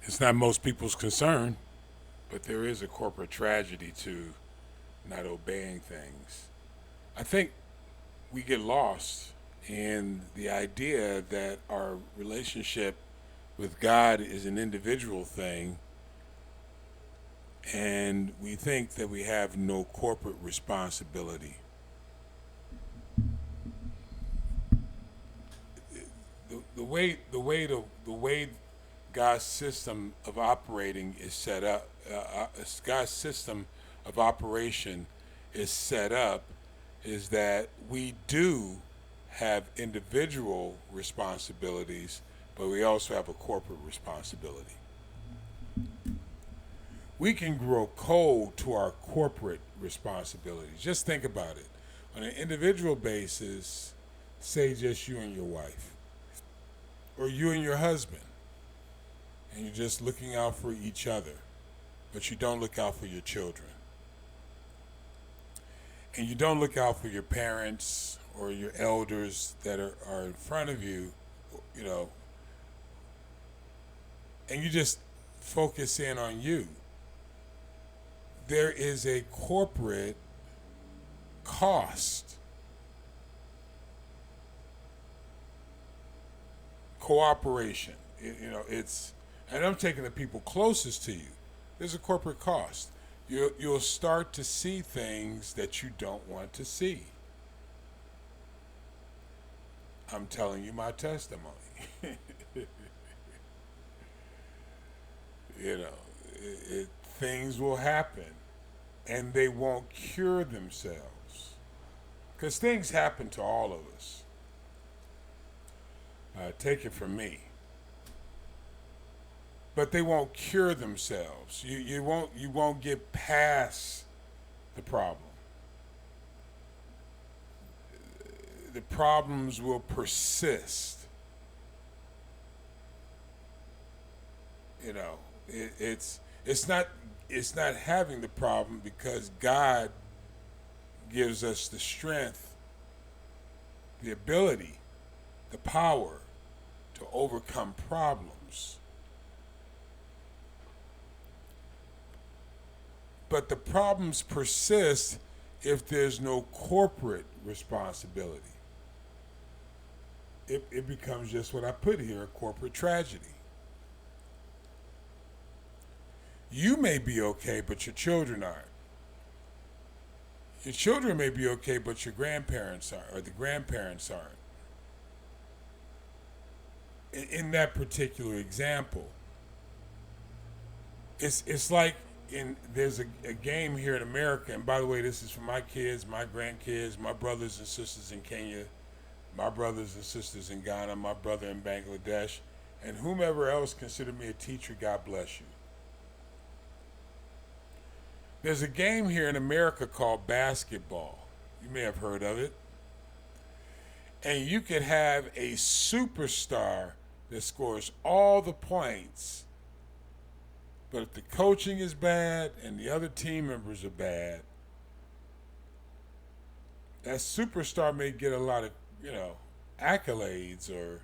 It's not most people's concern, but there is a corporate tragedy to not obeying things. I think we get lost in the idea that our relationship with God is an individual thing, and we think that we have no corporate responsibility. The way God's system of operating is set up, God's system of operation is set up, is that we do have individual responsibilities, but we also have a corporate responsibility. We can grow cold to our corporate responsibilities. Just think about it. On an individual basis, say just you and your wife, or you and your husband, and you're just looking out for each other, but you don't look out for your children. And you don't look out for your parents or your elders that are in front of you, you know, and you just focus in on you. There is a corporate cost. Cooperation. It's, and I'm taking the people closest to you. There's a corporate cost. You'll start to see things that you don't want to see. I'm telling you my testimony. Things will happen, and they won't cure themselves, because things happen to all of us. Take it from me. But they won't cure themselves. You won't get past the problem. The problems will persist. It's not having the problem, because God gives us the strength, the ability, the power to overcome problems. But the problems persist if there's no corporate responsibility. It becomes just what I put here, a corporate tragedy. You may be okay, but your children aren't. Your children may be okay, but your grandparents aren't, or the grandparents aren't. In that particular example, it's like there's a game here in America, and by the way, this is for my kids, my grandkids, my brothers and sisters in Kenya, my brothers and sisters in Ghana, my brother in Bangladesh, and whomever else consider me a teacher, God bless you. There's a game here in America called basketball. You may have heard of it. And you could have a superstar that scores all the points, but if the coaching is bad and the other team members are bad, that superstar may get a lot of, accolades or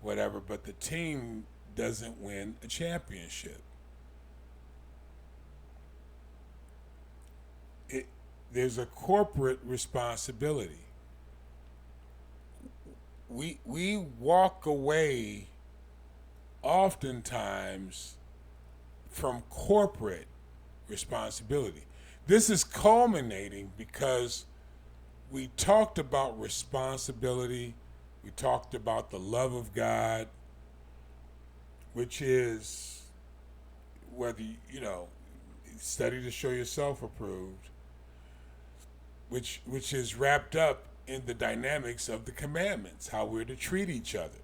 whatever, but the team doesn't win a championship. There's a corporate responsibility. We walk away oftentimes from corporate responsibility. This is culminating because we talked about responsibility. We talked about the love of God, which is whether, study to show yourself approved, which is wrapped up in the dynamics of the commandments, how we're to treat each other.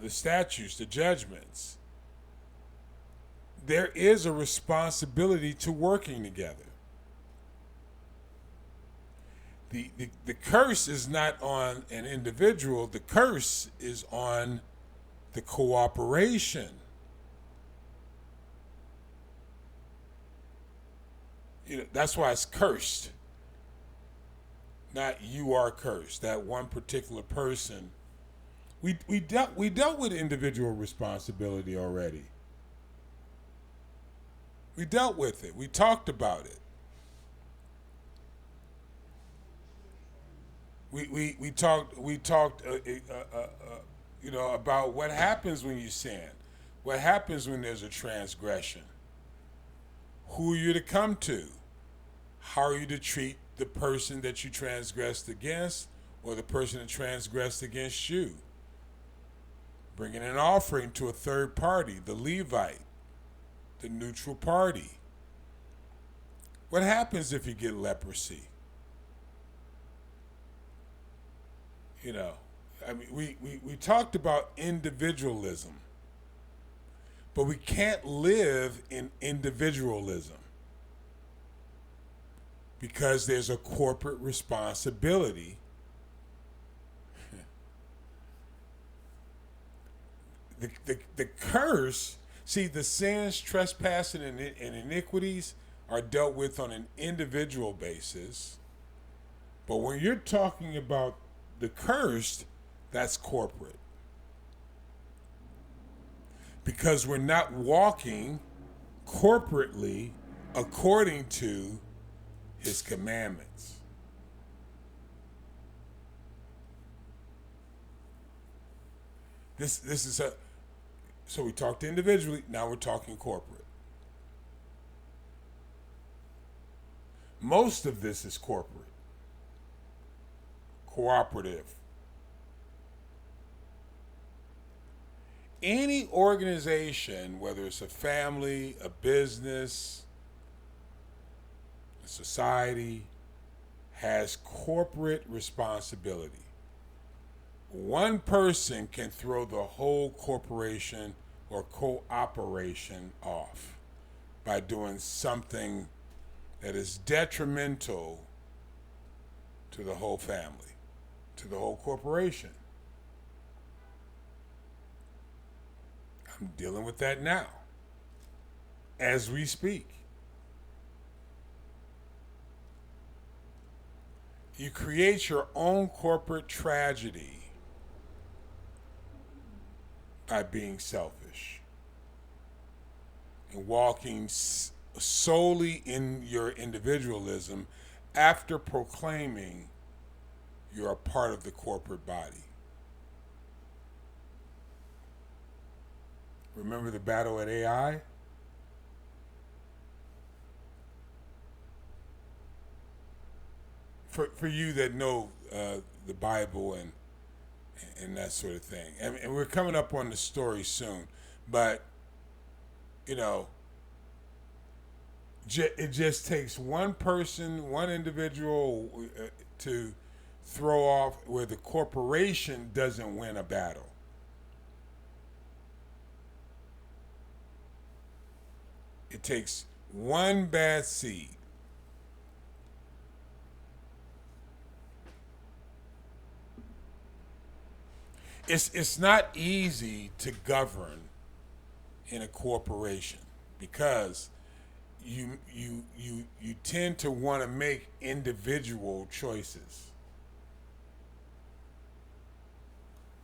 The statutes, the judgments. There is a responsibility to working together. The curse is not on an individual. The curse is on the cooperation. That's why it's cursed. Not you are cursed. That one particular person, We dealt with individual responsibility already. We dealt with it. We talked about it. We talked about what happens when you sin, what happens when there's a transgression, who you're to come to, how are you to treat the person that you transgressed against or the person that transgressed against you. Bringing an offering to a third party, the Levite, the neutral party. What happens if you get leprosy? We talked about individualism, but we can't live in individualism because there's a corporate responsibility. The curse, see, the sins, trespassing, and iniquities are dealt with on an individual basis. But when you're talking about the cursed, that's corporate. Because we're not walking corporately according to his commandments. This is so we talked individually, now we're talking corporate. Most of this is corporate. Cooperative. Any organization, whether it's a family, a business, a society, has corporate responsibility. One person can throw the whole corporation or cooperation off by doing something that is detrimental to the whole family, to the whole corporation. I'm dealing with that now, as we speak. You create your own corporate tragedy by being selfish and walking solely in your individualism after proclaiming you're a part of the corporate body. Remember the battle at AI? For you that know the Bible and that sort of thing, and we're coming up on the story soon, but it just takes one person, one individual to throw off where the corporation doesn't win a battle. It takes one bad seed. It's not easy to govern in a corporation because you tend to want to make individual choices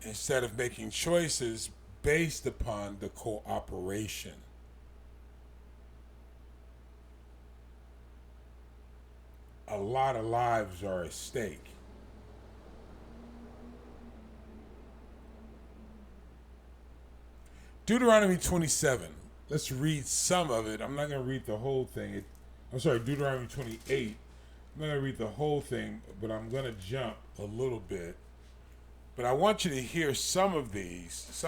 instead of making choices based upon the cooperation. A lot of lives are at stake. Deuteronomy 27. Let's read some of it. I'm not going to read the whole thing. Deuteronomy 28. I'm not going to read the whole thing, but I'm going to jump a little bit. But I want you to hear some of these,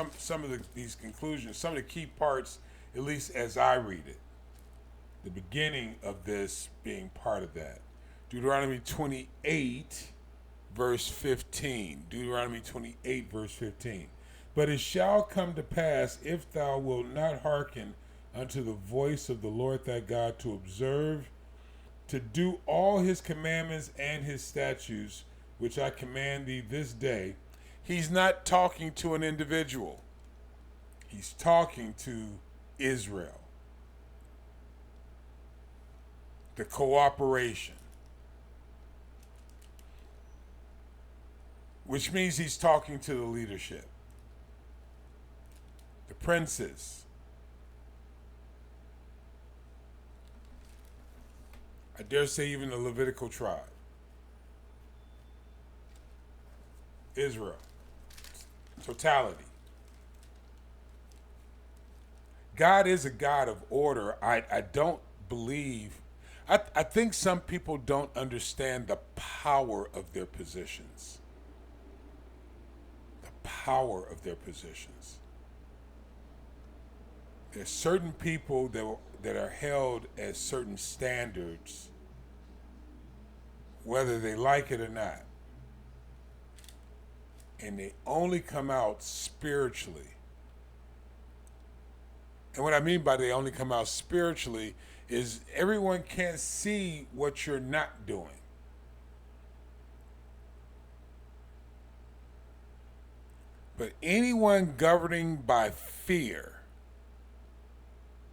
these conclusions, some of the key parts, at least as I read it. The beginning of this being part of that. Deuteronomy 28, verse 15. Deuteronomy 28, verse 15. But it shall come to pass, if thou wilt not hearken unto the voice of the Lord thy God, to observe, to do all his commandments and his statutes, which I command thee this day. He's not talking to an individual. He's talking to Israel. The cooperation. Which means he's talking to the leadership. princes. I dare say even the Levitical tribe. Israel. Totality. God is a God of order. I don't believe, I think some people don't understand the power of their positions. The power of their positions. There's certain people that are held as certain standards, whether they like it or not. And they only come out spiritually. And what I mean by they only come out spiritually is everyone can't see what you're not doing. But anyone governing by fear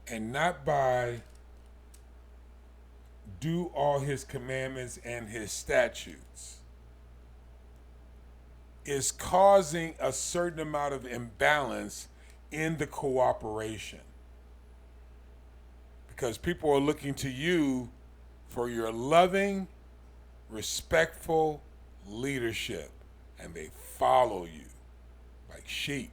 and not by do all his commandments and his statutes is causing a certain amount of imbalance in the cooperation. Because people are looking to you for your loving, respectful leadership, and they follow you like sheep.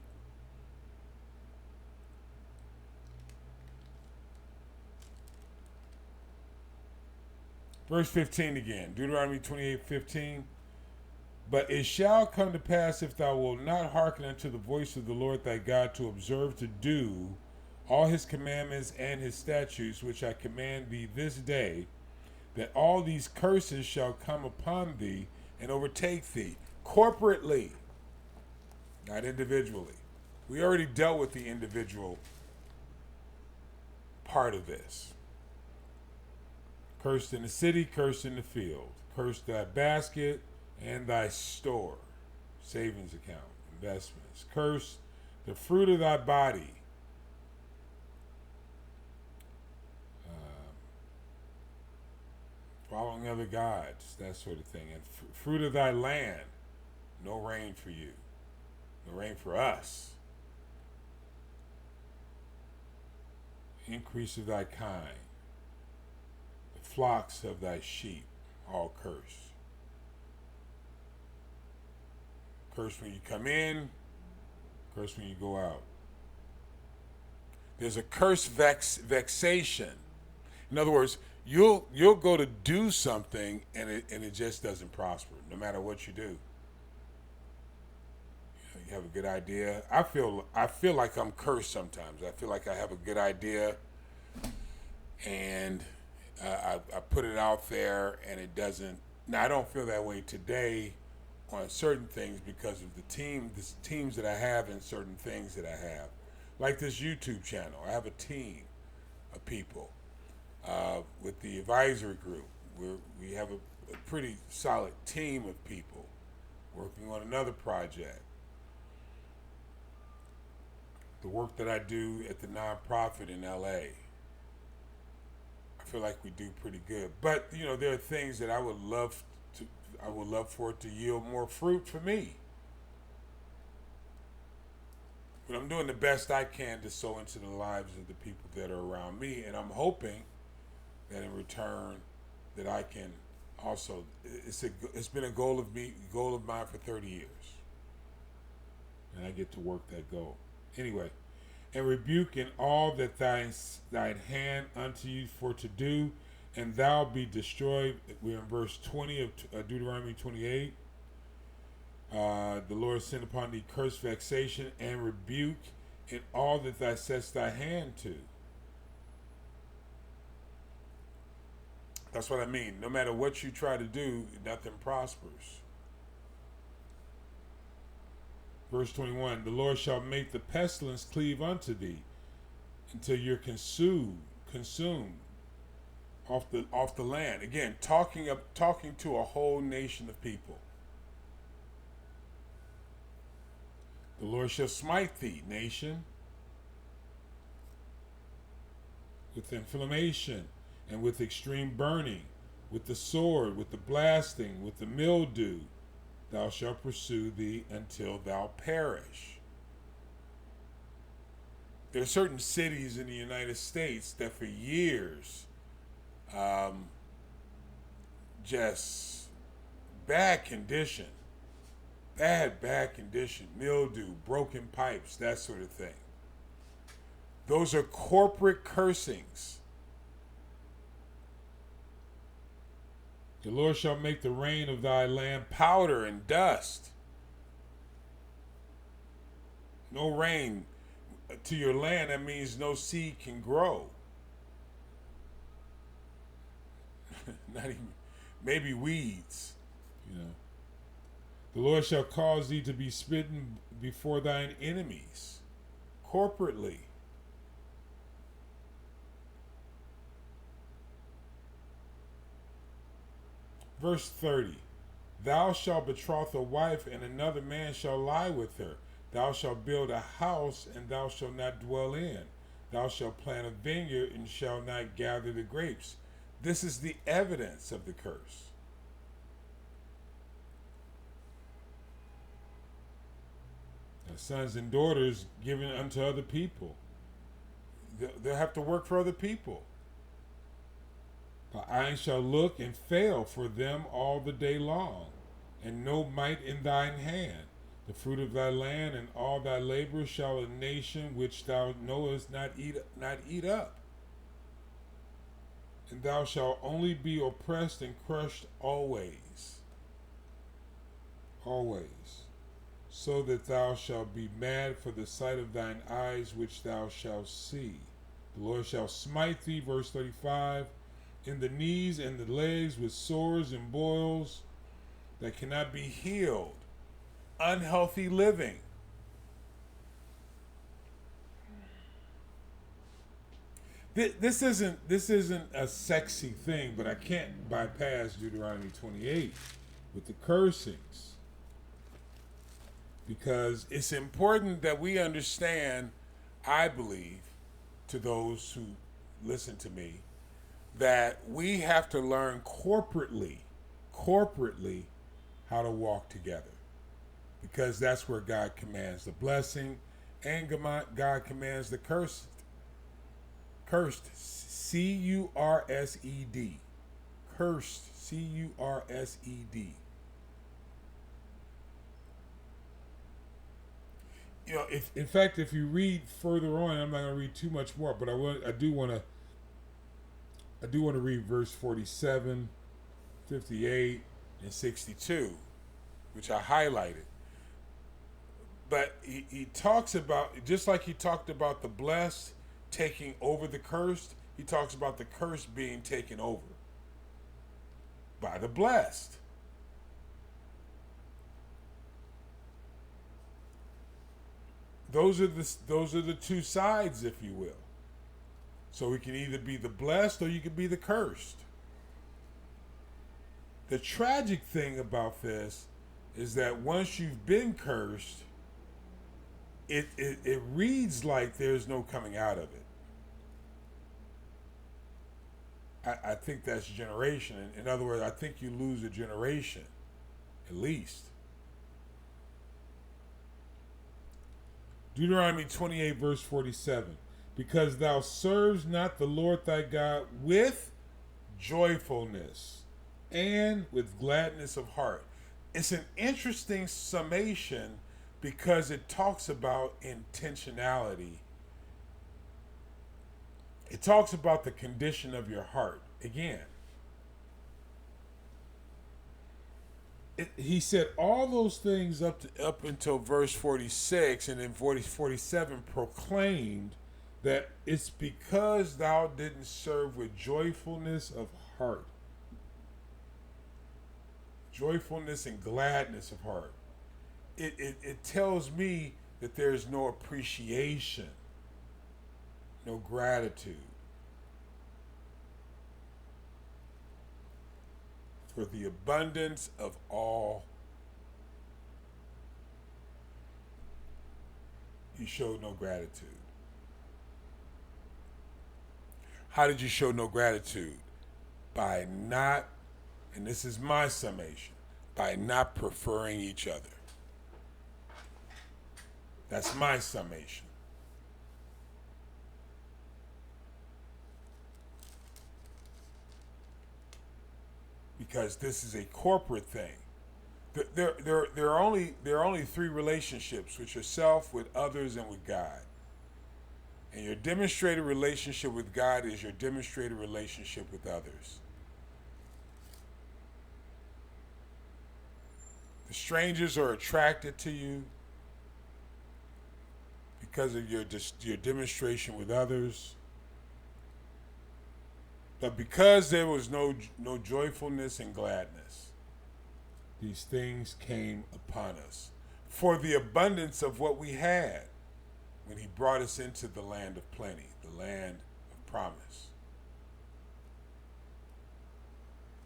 Verse 15 again, Deuteronomy 28:15. But it shall come to pass, if thou wilt not hearken unto the voice of the Lord thy God, to observe to do all his commandments and his statutes, which I command thee this day, that all these curses shall come upon thee and overtake thee, corporately, not individually. We already dealt with the individual part of this. Cursed in the city, cursed in the field. Cursed thy basket and thy store, savings account, investments. Cursed the fruit of thy body. Following other gods, that sort of thing. And fruit of thy land, no rain for you. No rain for us. Increase of thy kind. The flocks of thy sheep, all cursed. Cursed when you come in, cursed when you go out. There's a curse vexation. In other words, you'll go to do something and it just doesn't prosper, no matter what you do. You have a good idea. I feel like I'm cursed sometimes. I feel like I have a good idea, and I put it out there, and it doesn't. Now I don't feel that way today on certain things because of the teams that I have and certain things that I have, like this YouTube channel. I have a team of people with the advisory group. We have a pretty solid team of people working on another project. The work that I do at the nonprofit in LA, I feel like we do pretty good. But there are things that I would love for it to yield more fruit for me. But I'm doing the best I can to sow into the lives of the people that are around me, and I'm hoping that in return that I can also. It's been a goal of mine for 30 years, and I get to work that goal. Anyway, and rebuke in all that thine hand unto you for to do, and thou be destroyed. We're in verse 20 of Deuteronomy 28. The Lord send upon thee curse, vexation, and rebuke in all that thou setst thy hand to. That's what I mean. No matter what you try to do, nothing prospers. Verse 21, the Lord shall make the pestilence cleave unto thee until you're consumed off the land. Again, talking to a whole nation of people. The Lord shall smite thee, nation, with inflammation and with extreme burning, with the sword, with the blasting, with the mildew. Thou shalt pursue thee until thou perish. There are certain cities in the United States that for years just bad condition, bad condition, mildew, broken pipes, that sort of thing. Those are corporate cursings. The Lord shall make the rain of thy land powder and dust. No rain to your land, that means no seed can grow. Not even, maybe weeds, you know. The Lord shall cause thee to be smitten before thine enemies, corporately. Verse 30, thou shalt betroth a wife, and another man shall lie with her. Thou shalt build a house, and thou shalt not dwell in. Thou shalt plant a vineyard, and shalt not gather the grapes. This is the evidence of the curse. The sons and daughters given unto other people. They'll have to work for other people. Thy eyes shall look and fail for them all the day long, and no might in thine hand. The fruit of thy land and all thy labor shall a nation which thou knowest not eat up. And thou shalt only be oppressed and crushed always. Always. So that thou shalt be mad for the sight of thine eyes which thou shalt see. The Lord shall smite thee, verse 35, in the knees and the legs with sores and boils that cannot be healed. Unhealthy living. This isn't a sexy thing, but I can't bypass Deuteronomy 28 with the cursings, because it's important that we understand, I believe, to those who listen to me, that we have to learn corporately how to walk together, because that's where God commands the blessing and God commands the cursed, C-U-R-S-E-D, cursed, C-U-R-S-E-D. You know, in fact, if you read further on, I'm not going to read too much more, but I do want to read verse 47, 58, and 62, which I highlighted. But he talks about, just like he talked about the blessed taking over the cursed, he talks about the cursed being taken over by the blessed. Those are the two sides, if you will. So we can either be the blessed or you can be the cursed. The tragic thing about this is that once you've been cursed, it reads like there's no coming out of it. I think that's generation. In other words, I think you lose a generation, at least. Deuteronomy 28, verse 47. Because thou serves not the Lord thy God with joyfulness and with gladness of heart. It's an interesting summation because it talks about intentionality. It talks about the condition of your heart. Again, he said all those things up until verse 46, and then 47 proclaimed that it's because thou didn't serve with joyfulness of heart. Joyfulness and gladness of heart. It tells me that there's no appreciation, no gratitude for the abundance of all. You showed no gratitude. How did you show no gratitude? By not, and this is my summation, by not preferring each other. That's my summation. because this is a corporate thing. There are only three relationships: with yourself, with others, and with God. And your demonstrated relationship with God is your demonstrated relationship with others. The strangers are attracted to you because of your demonstration with others. But because there was no joyfulness and gladness, these things came upon us. For the abundance of what we had when he brought us into the land of plenty, the land of promise.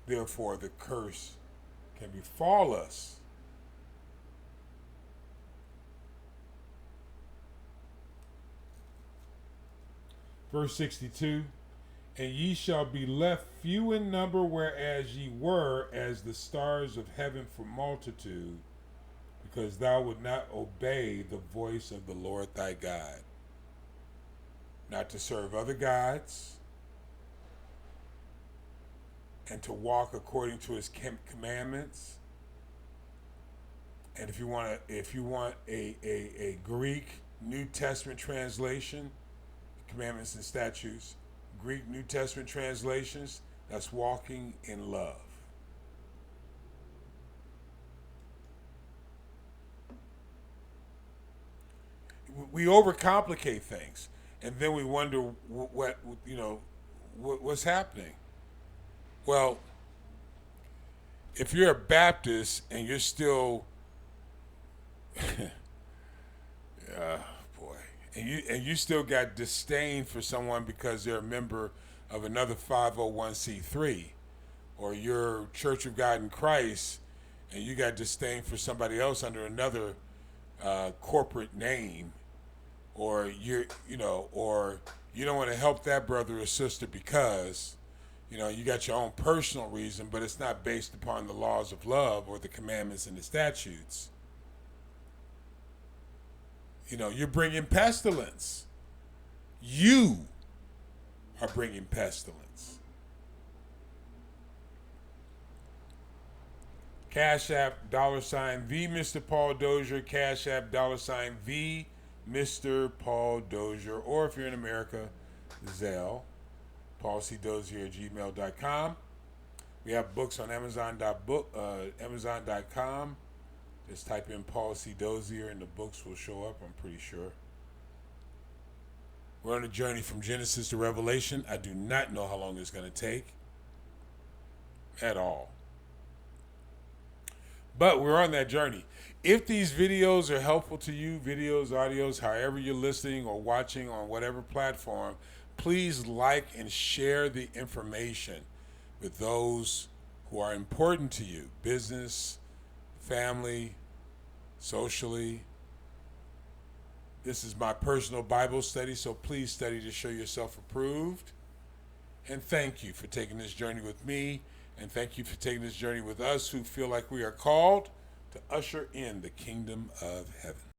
Therefore, the curse can befall us. Verse 62, and ye shall be left few in number, whereas ye were as the stars of heaven for multitude, because thou would not obey the voice of the Lord thy God, not to serve other gods, and to walk according to his commandments. And if you want a Greek New Testament translation, commandments and statutes, Greek New Testament translations, that's walking in love. We overcomplicate things, and then we wonder what's happening. Well, if you're a Baptist and you're still and you still got disdain for someone because they're a member of another 501c3, or you're Church of God in Christ and you got disdain for somebody else under another corporate name, or you don't want to help that brother or sister because you got your own personal reason, but it's not based upon the laws of love or the commandments and the statutes. You're bringing pestilence. You are bringing pestilence. CashApp $TheMrPaulDozier. CashApp $TheMrPaulDozier. Or if you're in America, Zelle, paulcdozier@gmail.com. We have books on Amazon.com. Just type in Paul C. Dozier and the books will show up, I'm pretty sure. We're on a journey from Genesis to Revelation. I do not know how long it's going to take at all. But we're on that journey. If these videos are helpful to you, videos, audios, however you're listening or watching on whatever platform, please like and share the information with those who are important to you, business, family, socially. This is my personal Bible study, so please study to show yourself approved. And thank you for taking this journey with me, and thank you for taking this journey with us who feel like we are called to usher in the kingdom of heaven.